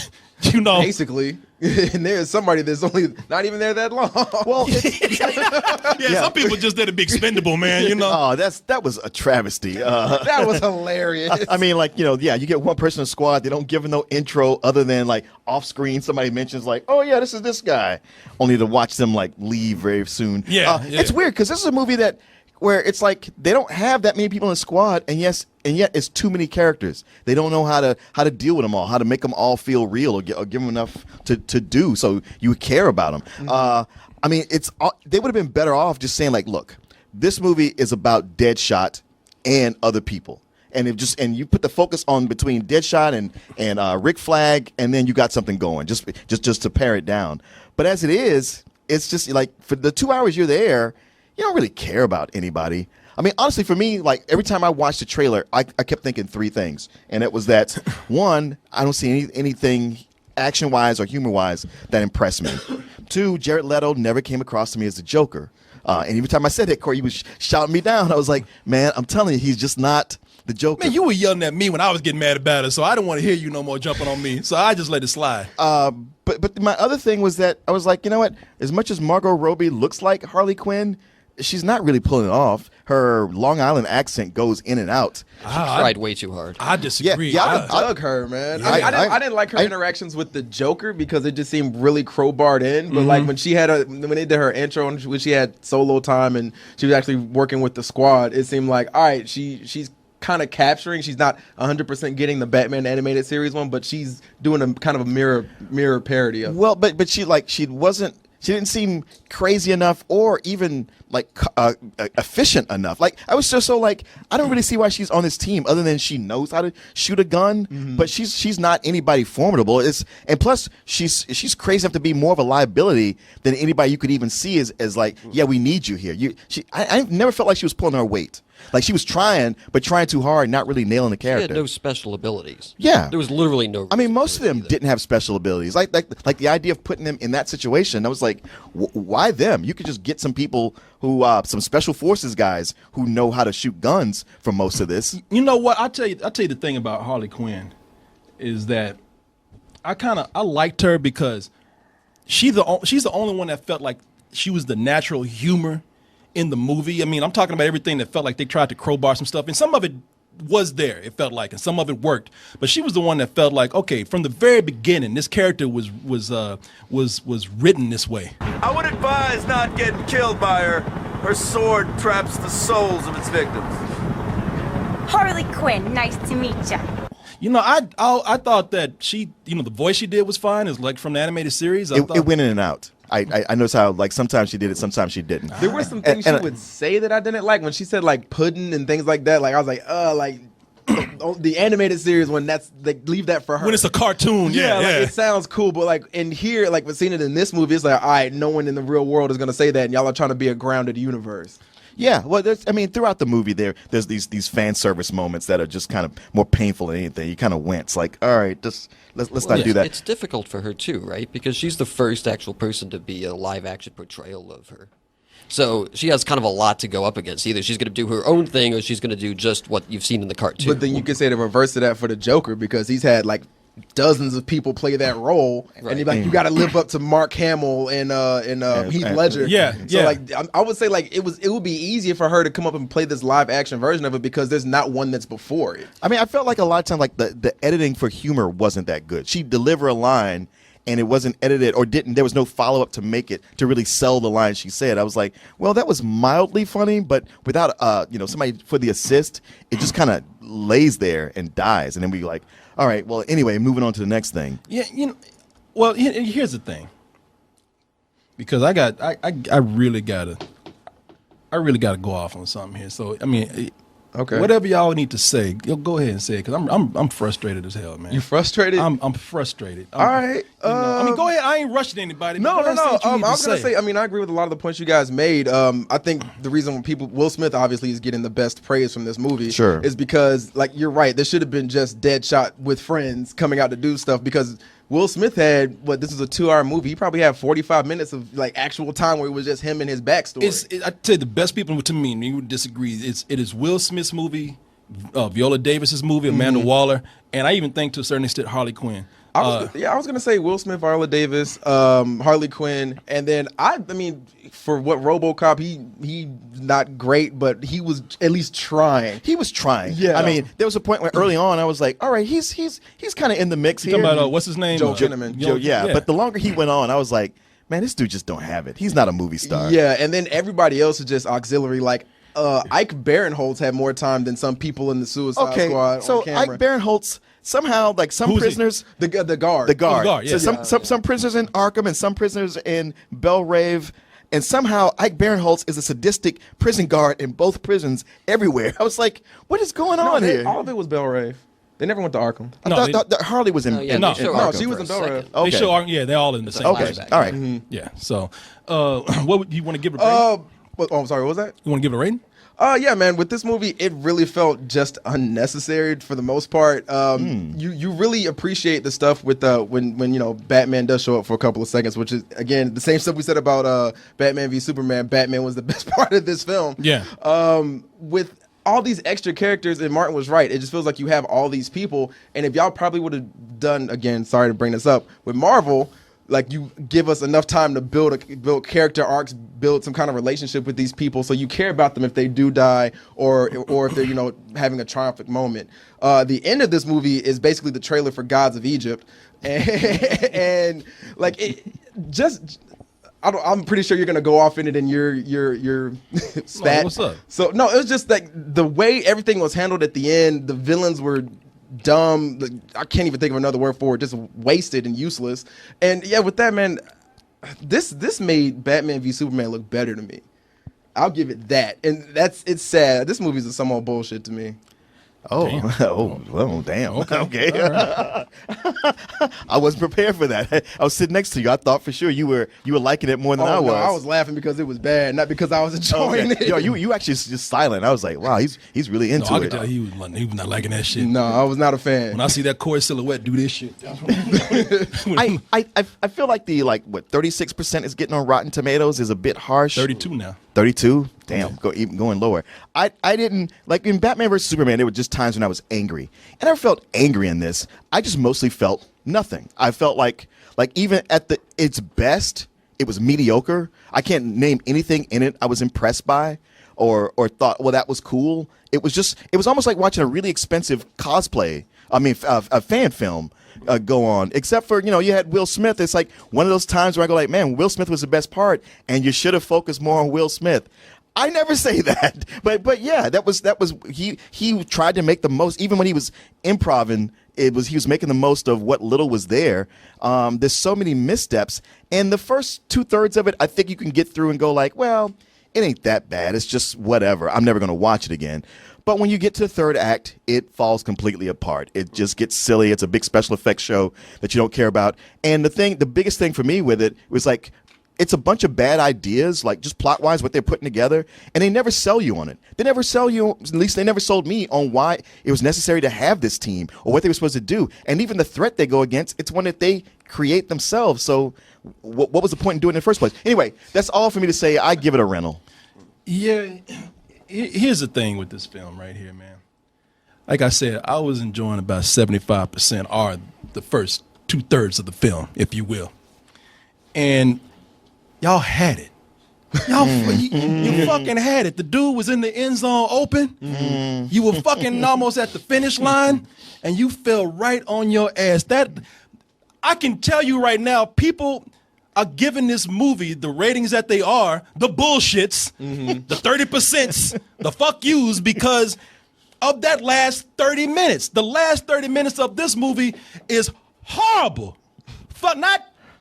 You know, basically. And there's somebody that's only not even there that long. Well, some people just there to be expendable, man. You know. Oh, that was a travesty. That was hilarious. I mean, like, you know, yeah, you get one person in a squad. They don't give them no intro other than like off screen. Somebody mentions like, "Oh yeah, this is this guy," only to watch them like leave very soon. Yeah. It's weird because this is a movie where it's like they don't have that many people in the squad, and yet it's too many characters. They don't know how to deal with them all, how to make them all feel real or give them enough to do so you care about them. Mm-hmm. I mean, they would have been better off just saying like, look, this movie is about Deadshot and other people. And you put the focus on between Deadshot and Rick Flag, and then you got something going just to pare it down. But as it is, it's just like for the 2 hours you're there, you don't really care about anybody. I mean, honestly, for me, like every time I watched the trailer, I kept thinking 3 things, and it was that one, I don't see anything action-wise or humor-wise that impressed me. 2, Jared Leto never came across to me as the Joker, and every time I said that, Korey, he was shouting me down. I was like, man, I'm telling you, he's just not the Joker. Man, you were yelling at me when I was getting mad about it, so I didn't want to hear you no more jumping on me, so I just let it slide. But my other thing was that I was like, you know what? As much as Margot Robbie looks like Harley Quinn, she's not really pulling it off. Her Long Island accent goes in and out. She tried way too hard. I disagree. I dug her, man. Yeah. I didn't like her interactions with the Joker because it just seemed really crowbarred in. But like when they did her intro and when she had solo time and she was actually working with the squad, it seemed like, all right, she's kind of capturing. She's not 100% getting the Batman animated series one, but she's doing a kind of a mirror parody of. Well, but she didn't seem crazy enough or even like efficient enough. Like I was just so like, I don't really see why she's on this team other than she knows how to shoot a gun, but she's not anybody formidable. And plus she's crazy enough to be more of a liability than anybody you could even see as like, yeah, we need you here. I never felt like she was pulling her weight. Like she was trying, but trying too hard, not really nailing the character. She had no special abilities. Yeah, there was literally no. I mean, most of them didn't have special abilities. Like the idea of putting them in that situation, I was like, why them? You could just get some people who, some special forces guys who know how to shoot guns for most of this. You know what? I'll tell you the thing about Harley Quinn is that I liked her because she's the only one that felt like she was the natural humor in the movie. I mean, I'm talking about everything that felt like they tried to crowbar some stuff, and some of it was there, it felt like, and some of it worked. But she was the one that felt like, okay, from the very beginning, this character was written this way. I would advise not getting killed by her. Her sword traps the souls of its victims. Harley Quinn, nice to meet ya. You know, I thought that she, you know, the voice she did was fine. It's like from the animated series. It went in and out. I noticed how like sometimes she did it, sometimes she didn't. There were some things she would say that I didn't like when she said like pudding and things like that. Like I was like the animated series when that's like leave that for her. When it's a cartoon, yeah. Like, it sounds cool, but like in here, like we're seeing it in this movie, it's like all right, no one in the real world is gonna say that, and y'all are trying to be a grounded universe. Yeah, well, throughout the movie, there's these fan service moments that are just kind of more painful than anything. You kind of wince, like, all right, let's not do that. It's difficult for her too, right? Because she's the first actual person to be a live action portrayal of her. So she has kind of a lot to go up against. Either she's going to do her own thing, or she's going to do just what you've seen in the cartoon. But then you could say the reverse of that for the Joker, because he's had like dozens of people play that role, and you're like, you got to live up to Mark Hamill and Heath Ledger. So like, I would say like it would be easier for her to come up and play this live action version of it because there's not one that's before it. I mean, I felt like a lot of times like the editing for humor wasn't that good. She'd deliver a line and it wasn't edited or there was no follow up to make it to really sell the line she said. I was like, well, that was mildly funny, but without somebody for the assist, it just kind of lays there and dies, and then we like, all right, well, anyway, moving on to the next thing. Yeah, well, here's the thing. Because I really gotta go off on something here. So I mean, okay, whatever y'all need to say, go ahead and say it, because I'm frustrated as hell, man. You frustrated? I'm frustrated. All right. I mean, go ahead. I ain't rushing anybody. No. I was gonna say. I mean, I agree with a lot of the points you guys made. I think the reason Will Smith obviously is getting the best praise from this movie, sure, is because like you're right. There should have been just Deadshot with friends coming out to do stuff, because Will Smith had this is a 2-hour movie. He probably had 45 minutes of like actual time where it was just him and his backstory. I tell you, the best people to me, and you would disagree, it is Will Smith's movie, Viola Davis's movie, Amanda Waller, and I even think to a certain extent Harley Quinn. I was gonna say Will Smith, Viola Davis, Harley Quinn, and then I mean, for what RoboCop, he not great, but he was at least trying. He was trying. Yeah. I mean, there was a point where early on I was like, all right, he's kind of in the mix here. Talking about what's his name? Joe Kinnaman. Yeah, but the longer he went on, I was like, man, this dude just don't have it. He's not a movie star. Yeah, and then everybody else is just auxiliary. Like Ike Barinholtz had more time than some people in the Suicide Squad. So on camera. Ike Barinholtz. Somehow, like some prisoners, the guard. The guard. Yeah. So some prisoners in Arkham and some prisoners in Belrave, and somehow Ike Barinholtz is a sadistic prison guard in both prisons everywhere. I was like, what is going on here? All of it was Belrave. They never went to Arkham. I thought Harley was in. No, she was in Belrave. They show Arkham. Yeah, they're all in the same. Okay, all right. Mm-hmm. Yeah. So, what would you want to give it a rating? I'm sorry. What was that? You want to give it a rating? Yeah, man. With this movie, it really felt just unnecessary for the most part. You really appreciate the stuff with when Batman does show up for a couple of seconds, which is again the same stuff we said about Batman v Superman. Batman was the best part of this film. Yeah. With all these extra characters, and Martin was right. It just feels like you have all these people, and if y'all probably would have done, again, sorry to bring this up, with Marvel, like you give us enough time to build character arcs, build some kind of relationship with these people, so you care about them if they do die or if they're having a triumphant moment. The end of this movie is basically the trailer for Gods of Egypt, and like it just. I'm pretty sure you're gonna go off in it in your spat. Oh, what's up? So no, it was just like the way everything was handled at the end. The villains were dumb. I can't even think of another word for it. Just wasted and useless. And yeah, with that, man, this made Batman v Superman look better to me. I'll give it that. And it's sad. This movie's some old bullshit to me. Oh, Damn. well, damn. Okay. Right. I wasn't prepared for that. I was sitting next to you. I thought for sure you were liking it more than I was. No, I was laughing because it was bad, not because I was enjoying it. Yo, you actually just silent. I was like, wow, he's really into I it. could tell he was not liking that shit. No, I was not a fan. When I see that Korey silhouette do this shit, I feel like the 36% is getting on Rotten Tomatoes is a bit harsh. 32 now. 32? Damn, even going lower. I didn't, like in Batman vs. Superman, there were just times when I was angry. And I never felt angry in this. I just mostly felt nothing. I felt like even at its best, it was mediocre. I can't name anything in it I was impressed by or thought, well, that was cool. It was almost like watching a really expensive cosplay, a fan film go on, except for, you had Will Smith. It's like one of those times where I go like, man, Will Smith was the best part, and you should have focused more on Will Smith. I never say that, but yeah, that was he tried to make the most, even when he was improvising. He was making the most of what little was there. There's so many missteps, and the first 2/3 of it, I think you can get through and go like, well, it ain't that bad. It's just whatever. I'm never gonna watch it again. But when you get to the third act, it falls completely apart. It just gets silly. It's a big special effects show that you don't care about. And the biggest thing for me with it was like, it's a bunch of bad ideas, like just plot-wise, what they're putting together, and they never sell you on it. They never sell you, at least they never sold me on why it was necessary to have this team or what they were supposed to do. And even the threat they go against, it's one that they create themselves. So what was the point in doing it in the first place? Anyway, that's all for me to say. I give it a rental. Yeah, here's the thing with this film right here, man. Like I said, I was enjoying about 75% or the first 2/3 of the film, if you will. And y'all had it. Y'all, you fucking had it. The dude was in the end zone open. You were fucking almost at the finish line, and you fell right on your ass. That I can tell you right now, people are giving this movie the ratings that they are, the bullshits, the 30%, the fuck yous, because of that last 30 minutes. The last 30 minutes of this movie is horrible.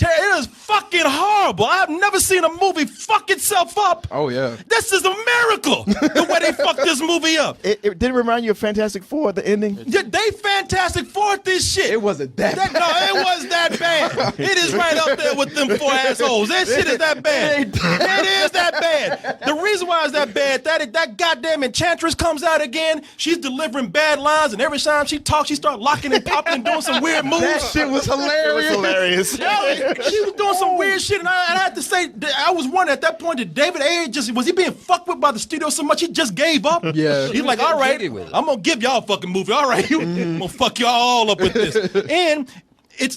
It is fucking horrible. I've never seen a movie fuck itself up. Oh, yeah. This is a miracle, the way they fucked this movie up. It didn't remind you of Fantastic Four at the ending? Yeah, they Fantastic Four at this shit. It wasn't that bad. No, it was that bad. It is right up there with them 4 assholes. That shit is that bad. It is that bad. The reason why it's that bad, that goddamn Enchantress comes out again. She's delivering bad lines, and every time she talks, she starts locking and popping and doing some weird moves. That shit was hilarious. It was hilarious. Yeah, she was doing some weird shit, and I had to say, I was wondering at that point, did David Ayer was he being fucked with by the studio so much he just gave up? Yeah. He's like, all right, I'm gonna give y'all a fucking movie. All right, I'm gonna fuck y'all all up with this. And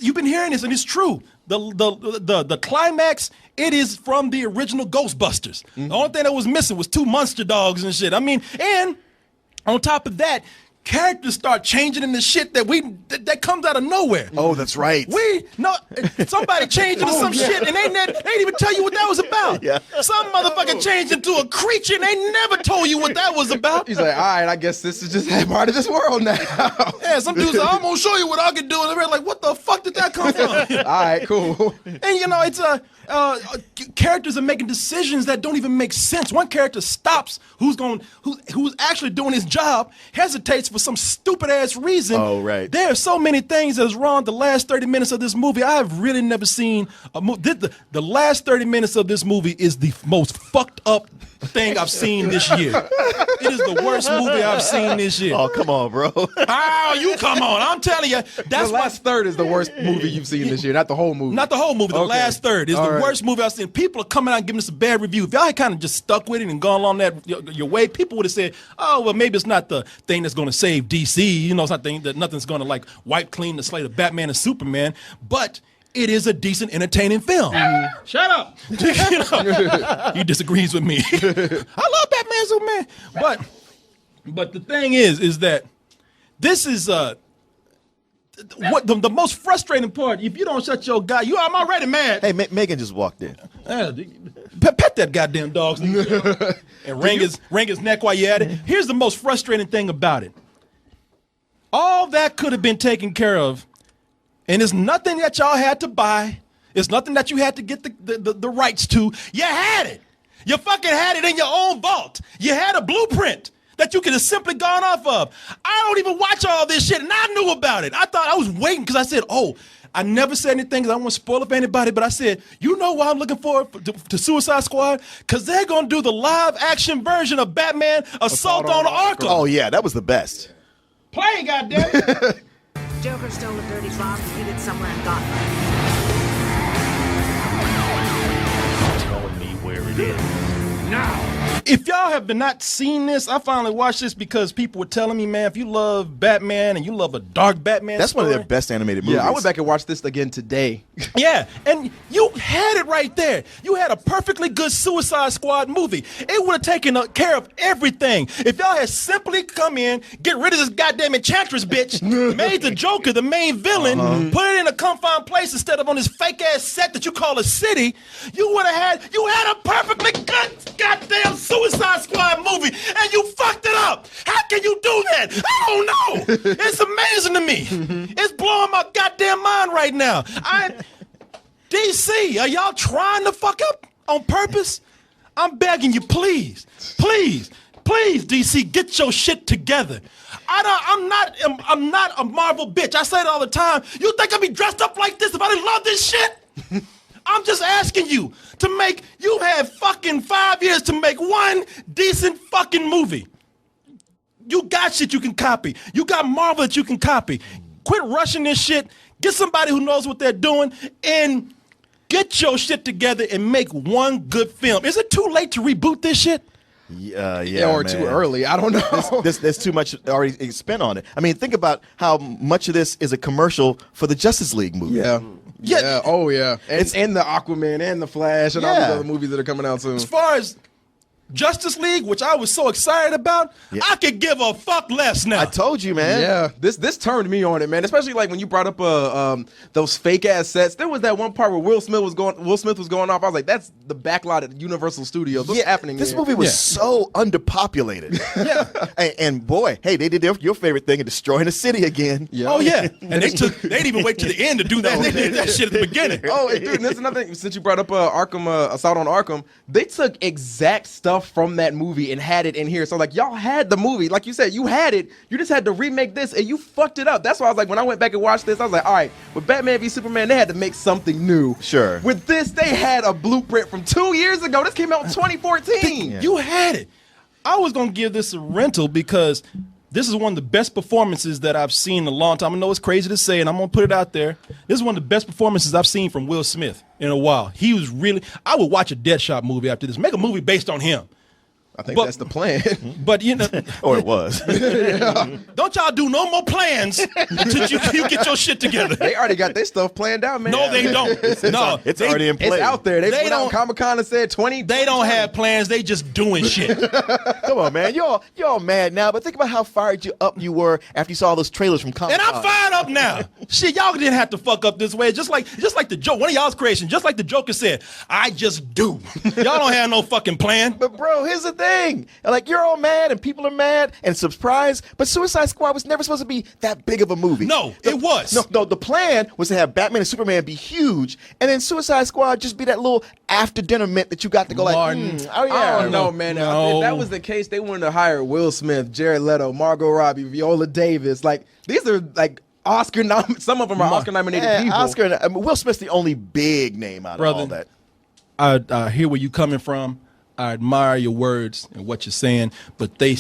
you've been hearing this, and it's true. The climax, it is from the original Ghostbusters. The only thing that was missing was 2 monster dogs and shit. I mean, and on top of that, characters start changing in the shit that comes out of nowhere. Oh, that's right. Somebody changed into some shit and they didn't even tell you what that was about. Yeah. Some motherfucker changed into a creature and they never told you what that was about. He's like, all right, I guess this is just part of this world now. Yeah, some dudes like, I'm gonna show you what I can do, and they're like, what the fuck did that come from? All right, cool. And it's characters are making decisions that don't even make sense. One character stops, who's actually doing his job, hesitates for some stupid ass reason. Oh, right. There are so many things that's wrong. The last 30 minutes of this movie, I've really never seen a movie. The last 30 minutes of this movie is the most fucked up thing I've seen this year. It is the worst movie I've seen this year. Oh, come on, bro. Oh, you come on. I'm telling you. The last third is the worst movie you've seen this year, not the whole movie. Not the whole movie. The last third is the worst movie I've seen. People are coming out and giving us a bad review. If y'all had kind of just stuck with it and gone along that your way, people would have said, oh, well, maybe it's not the thing that's going to save DC. It's not that nothing's going to like wipe clean the slate of Batman and Superman. But it is a decent, entertaining film. Shut up. He disagrees with me. I love Batman and Superman. But the thing is that this is what the most frustrating part. If you don't shut your guy, I'm already mad. Hey, Megan just walked in. Pet that goddamn dog and wring his neck while you're at it. Here's the most frustrating thing about it. All that could have been taken care of, and it's nothing that y'all had to buy. It's nothing that you had to get the rights to. You had it. You fucking had it in your own vault. You had a blueprint that you could have simply gone off of. I don't even watch all this shit, and I knew about it. I thought I was waiting because I said, I never said anything because I don't want to spoil it for anybody, but I said, you know why I'm looking forward to Suicide Squad? Because they're going to do the live-action version of Batman Assault on Arkham. Oh, yeah, that was the best. Play, goddammit. Joker stole a dirty box and hid it somewhere in Gotham. Telling me where it is. Now! If y'all have not seen this, I finally watched this because people were telling me, man, if you love Batman and you love a dark Batman That's story, one of their best animated movies. Yeah, I went back and watched this again today. Yeah, and you had it right there. You had a perfectly good Suicide Squad movie. It would have taken care of everything. If y'all had simply come in, get rid of this goddamn Enchantress bitch, made the Joker the main villain, put it in a confined place instead of on this fake-ass set that you call a city, you had a perfectly good goddamn Suicide can you do that? I don't know. It's amazing to me. It's blowing my goddamn mind right now. DC, are y'all trying to fuck up on purpose? I'm begging you, please, DC, get your shit together. I'm not a Marvel bitch. I say it all the time. You think I'd be dressed up like this if I didn't love this shit? I'm just asking you to make. You had fucking 5 years to make one decent fucking movie. You got shit you can copy. You got Marvel that you can copy. Quit rushing this shit. Get somebody who knows what they're doing and get your shit together and make one good film. Is it too late to reboot this shit? Yeah, or man. too early. I don't know. There's too much already spent on it. I mean, think about how much of this is a commercial for the Justice League movie. Yeah. Oh, yeah. And the Aquaman and the Flash and all these other movies that are coming out soon. As far as Justice League, which I was so excited about, I could give a fuck less now. I told you, man. Yeah, this turned me on it, man. Especially like when you brought up those fake ass sets. There was that one part where Will Smith was going off. I was like, that's the backlot at Universal Studios. What's happening? This here? movie was so underpopulated. and boy, hey, they did your favorite thing of destroying the city again. Oh yeah, and they didn't even wait to the end to do that. They did that shit at the beginning. Oh, dude, and this is another thing. Since you brought up Assault on Arkham, they took exact stuff from that movie and had it in here. So like y'all had the movie, like you said, you had it. You just had to remake this, and you fucked it up. That's why I was like, when I went back and watched this, I was like, all right, with Batman v Superman, they had to make something new. Sure. With this, they had a blueprint from 2 years ago. This came out in 2014. You had it. I was gonna give this a rental because this is one of the best performances that I've seen in a long time. I know it's crazy to say, and I'm gonna put it out there. This is one of the best performances I've seen from Will Smith in a while. He was really. I would watch a Deadshot movie after this. Make a movie based on him. I think that's the plan. But you know, or it was. Don't y'all do no more plans until you get your shit together. They already got their stuff planned out, man. No, they don't. It's already in place. It's out there. They They went out don't- Comic-Con and said 20. They don't have plans. They just doing shit. Come on, man. Y'all mad now, but think about how fired you were after you saw all those trailers from Comic-Con. And I'm fired up now. Shit, y'all didn't have to fuck up this way. Just like the joke. One of y'all's creation, just like the Joker said, I just do. Y'all don't have no fucking plan. But bro, here's the thing. Like, you're all mad and people are mad and surprised, but Suicide Squad was never supposed to be that big of a movie. No, it was. No, the plan was to have Batman and Superman be huge, and then Suicide Squad just be that little after dinner mint that you got to go Martin. like, oh yeah. I don't know, man. No. If that was the case, they wouldn't have hired Will Smith, Jared Leto, Margot Robbie, Viola Davis. Like, these are like Oscar some of them are Oscar nominated people. Will Smith's the only big name out of all that. I hear where you coming from. I admire your words and what you're saying, but they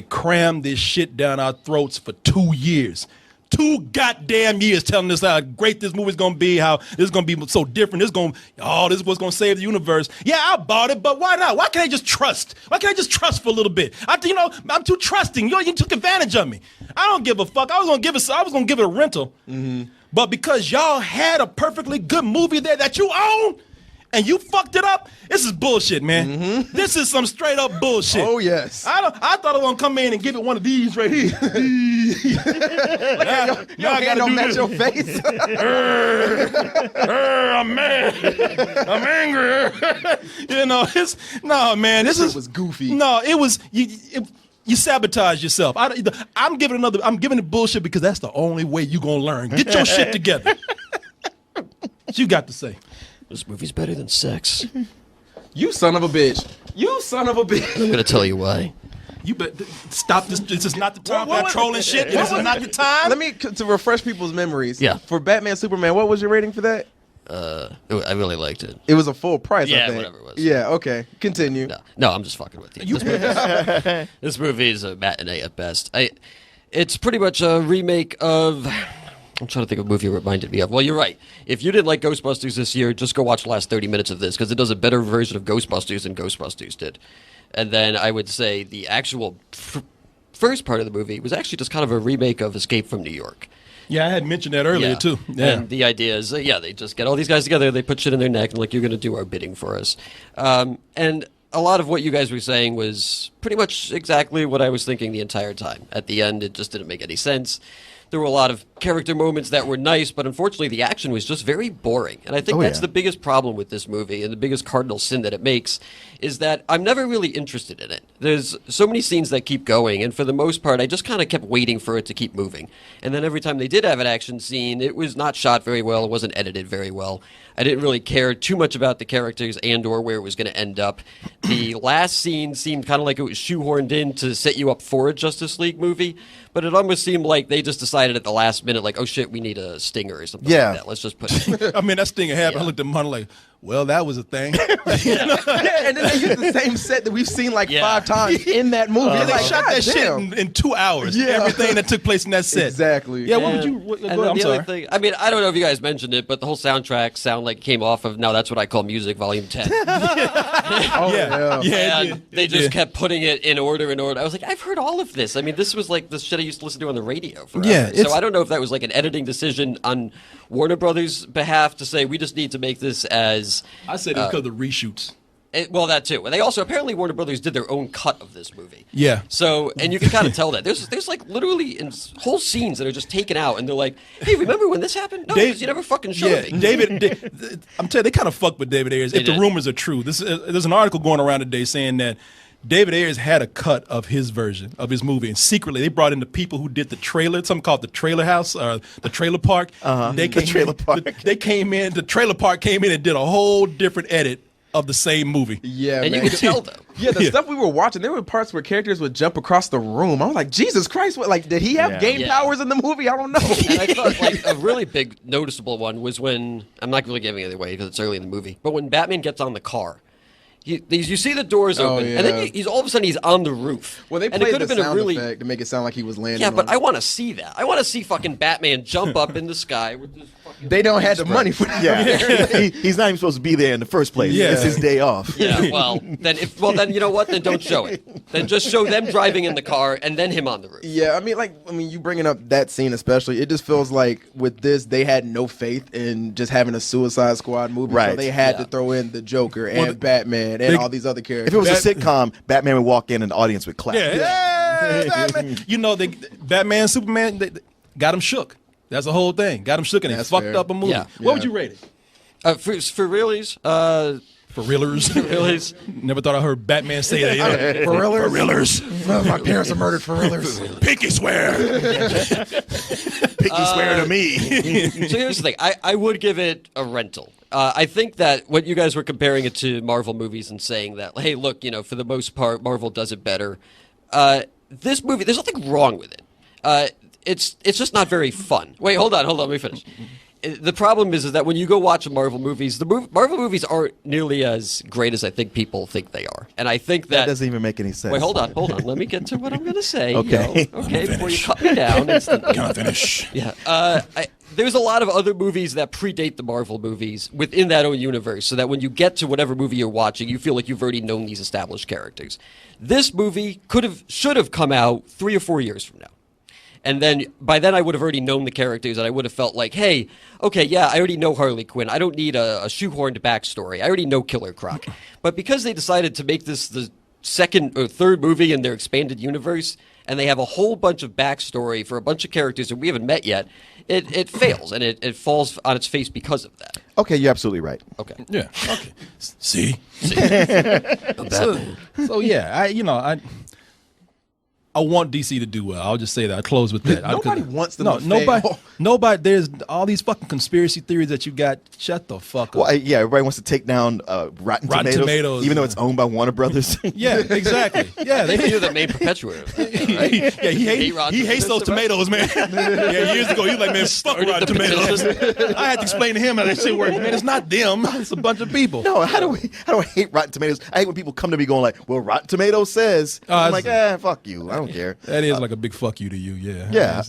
crammed this shit down our throats for 2 years. 2 goddamn years telling us how great this movie's gonna be, how this is gonna be so different. This is what's gonna save the universe. Yeah, I bought it, but why not? Why can't I just trust? Why can't I just trust for a little bit? I'm too trusting. You took advantage of me. I don't give a fuck. I was gonna give it a rental, but because y'all had a perfectly good movie there that you own, and you fucked it up, this is bullshit, man. This is some straight up bullshit. Oh, yes. I thought I was gonna come in and give it one of these right here. Your hand don't match your face. I'm mad. I'm angry. This was goofy. No, it was you sabotage yourself. I'm giving it bullshit because that's the only way you gonna learn. Get your shit together. What you got to say? This movie's better than sex. You son of a bitch. You son of a bitch. I'm gonna tell you why. You better stop this. This is not the time for trolling shit. This is not the time. Let me to refresh people's memories. Yeah. For Batman Superman, what was your rating for that? I really liked it. It was a full price. Yeah, I think. whatever it was. Yeah. Okay. Continue. No, I'm just fucking with you. This movie is a matinee at best. It's pretty much a remake of. I'm trying to think of a movie it reminded me of. Well, you're right. If you didn't like Ghostbusters this year, just go watch the last 30 minutes of this because it does a better version of Ghostbusters than Ghostbusters did. And then I would say the actual first part of the movie was actually just kind of a remake of Escape from New York. Yeah, I had mentioned that earlier too. Yeah. And the idea is, they just get all these guys together, they put shit in their neck, and like, you're going to do our bidding for us. And a lot of what you guys were saying was pretty much exactly what I was thinking the entire time. At the end, it just didn't make any sense. There were a lot of character moments that were nice, but unfortunately the action was just very boring. And I think that's the biggest problem with this movie, and the biggest cardinal sin that it makes is that I'm never really interested in it. There's so many scenes that keep going, and for the most part, I just kind of kept waiting for it to keep moving. And then every time they did have an action scene, it was not shot very well, it wasn't edited very well. I didn't really care too much about the characters and or where it was going to end up. The last scene seemed kind of like it was shoehorned in to set you up for a Justice League movie, but it almost seemed like they just decided at the last minute, like, oh shit, we need a stinger or something like that. Let's just put it. I mean, that stinger happened. I looked at Money like, well, that was a thing. And then they use the same set that we've seen like 5 times in that movie. They Like, shot that shit in 2 hours. Everything that took place in that set. Exactly. Yeah, what would you... And then the other thing, I mean, I don't know if you guys mentioned it, but the whole soundtrack sounded like it came off of Now That's What I Call Music, Volume 10. And they just kept putting it in order. I was like, I've heard all of this. I mean, this was like the shit I used to listen to on the radio forever. Yeah, so I don't know if that was like an editing decision on Warner Brothers' behalf to say, we just need to make this as... I said it's because of the reshoots. Well, that too. And they also, apparently Warner Brothers did their own cut of this movie. Yeah. So, and you can kind of tell that. There's like literally whole scenes that are just taken out, and they're like, hey, remember when this happened? No, because you never fucking showed me. I'm telling you, they kind of fucked with David Ayers. If the rumors are true. There's an article going around today saying that David Ayers had a cut of his version of his movie, and secretly they brought in the people who did the trailer, something called the trailer house, or the trailer park. The trailer park came in and did a whole different edit of the same movie. Yeah, and man. you could tell though. Yeah, the stuff we were watching, there were parts where characters would jump across the room. I was like, Jesus Christ, what? Like, did he have game powers in the movie? I don't know. And I thought like a really big noticeable one was when, I'm not really giving it away because it's early in the movie, but when Batman gets on the car. You see the doors open, and then he's all of a sudden he's on the roof. Well, they played the sound effect to make it sound like he was landing. Yeah, but I want to see that. I want to see fucking Batman jump up in the sky with this fucking... They don't have the money for that. Yeah, he's not even supposed to be there in the first place. Yeah. It's his day off. Yeah, well, then you know what? Then don't show it. Then just show them driving in the car and then him on the roof. Yeah, I mean, you bringing up that scene especially, it just feels like with this, they had no faith in just having a Suicide Squad movie. Right. So they had to throw in the Joker and Batman and all these other characters. If it was a sitcom, Batman would walk in and the audience would clap. Batman. You know, Batman, Superman, they got him shook. That's the whole thing. Got him shook and they fucked up a movie. Yeah. What would you rate it? For realies? For realers? Never thought I heard Batman say that. For realers? For realers. My parents are murdered for realers. Pinky swear. Pinky swear to me. So here's the thing. I would give it a rental. I think that what you guys were comparing it to Marvel movies and saying that, hey, look, for the most part, Marvel does it better. This movie, there's nothing wrong with it. It's just not very fun. Wait, hold on, let me finish. The problem is that when you go watch Marvel movies, Marvel movies aren't nearly as great as I think people think they are. And I think that doesn't even make any sense. Wait, hold on. Let me get to what I'm going to say. Okay. Okay, before you cut me down. Can't finish. Yeah. There's a lot of other movies that predate the Marvel movies within that own universe, so that when you get to whatever movie you're watching, you feel like you've already known these established characters. This movie should have come out 3 or 4 years from now. And then, by then I would have already known the characters, and I would have felt like, hey, okay, yeah, I already know Harley Quinn. I don't need a shoehorned backstory. I already know Killer Croc. But because they decided to make this the second or third movie in their expanded universe, and they have a whole bunch of backstory for a bunch of characters that we haven't met yet, it fails, and it falls on its face because of that. Okay, you're absolutely right. Okay. Yeah. Okay. See? So yeah, I want DC to do well. I'll just say that. I close with that. Nobody wants them to fail. Nobody. There's all these fucking conspiracy theories that you got. Shut the fuck up. Well, everybody wants to take down Rotten Tomatoes, even though it's owned by Warner Brothers. Yeah, exactly. Yeah, you're the main perpetuator. Right? Yeah, he hates those tomatoes, man. Yeah, years ago he was like, man, fuck Rotten Tomatoes. I had to explain to him how that shit works. Man, it's not them. It's a bunch of people. No, how do I hate Rotten Tomatoes? I hate when people come to me going like, well, Rotten Tomatoes says. I'm like, fuck you. I don't care. That is like a big fuck you to you, yeah. Yeah.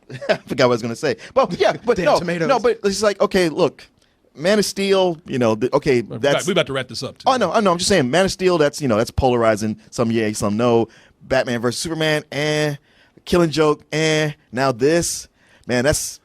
I forgot what I was going to say. But yeah, but no, but it's like, okay, look, Man of Steel, that's... We about to wrap this up, too. Oh, no, I'm just saying, Man of Steel, that's polarizing. Some yay, some no. Batman versus Superman, Killing Joke, Now this, man, that's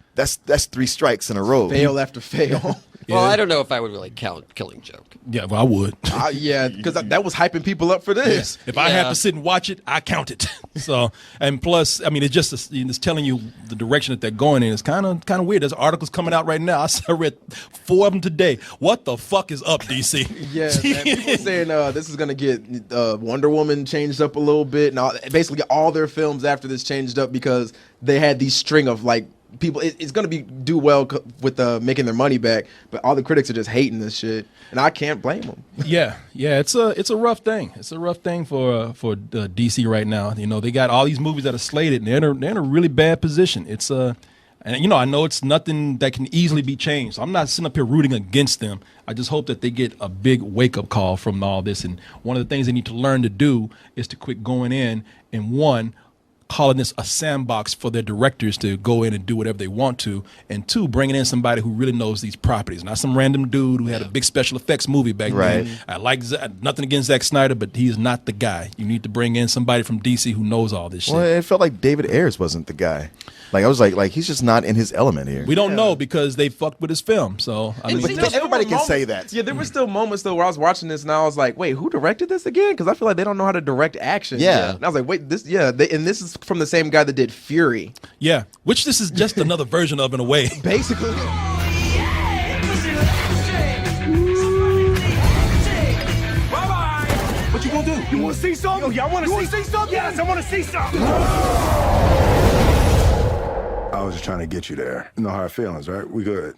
3 strikes in a row. Fail after fail. Well, I don't know if I would really count Killing Joke. Yeah, well, I would. Yeah, because that was hyping people up for this. If I have to sit and watch it, I count it. So, and plus, I mean, it's just it's telling you the direction that they're going in. It's kind of weird. There's articles coming out right now. I read 4 of them today. What the fuck is up, DC? Yeah, man, people saying this is gonna get Wonder Woman changed up a little bit, and basically all their films after this changed up because they had these string of like people. It's gonna do well with making their money back, but all the critics are just hating this shit, and I can't blame them. Yeah, it's a rough thing. It's a rough thing for DC right now. You know, they got all these movies that are slated, and they're in a really bad position. It's and you know, I know it's nothing that can easily be changed. So I'm not sitting up here rooting against them. I just hope that they get a big wake up call from all this. And one of the things they need to learn to do is to quit going in and calling this a sandbox for their directors to go in and do whatever they want to, and 2, bringing in somebody who really knows these properties, not some random dude who had a big special effects movie back then. I like nothing against Zack Snyder, but he is not the guy. You need to bring in somebody from DC who knows all this shit. Well, it felt like David Ayers wasn't the guy. Like I was like he's just not in his element here. We don't know because they fucked with his film. So I mean, but everybody can say that. Yeah, there were still moments though where I was watching this and I was like, wait, who directed this again? Because I feel like they don't know how to direct action. Yeah, and I was like, wait, this and this is from the same guy that did Fury. Yeah, which this is just another version of in a way. Basically. What you gonna do? You wanna see something? Yo, y'all wanna see something? Yes, I wanna see something. I was just trying to get you there. You know how I feelings, right? We good.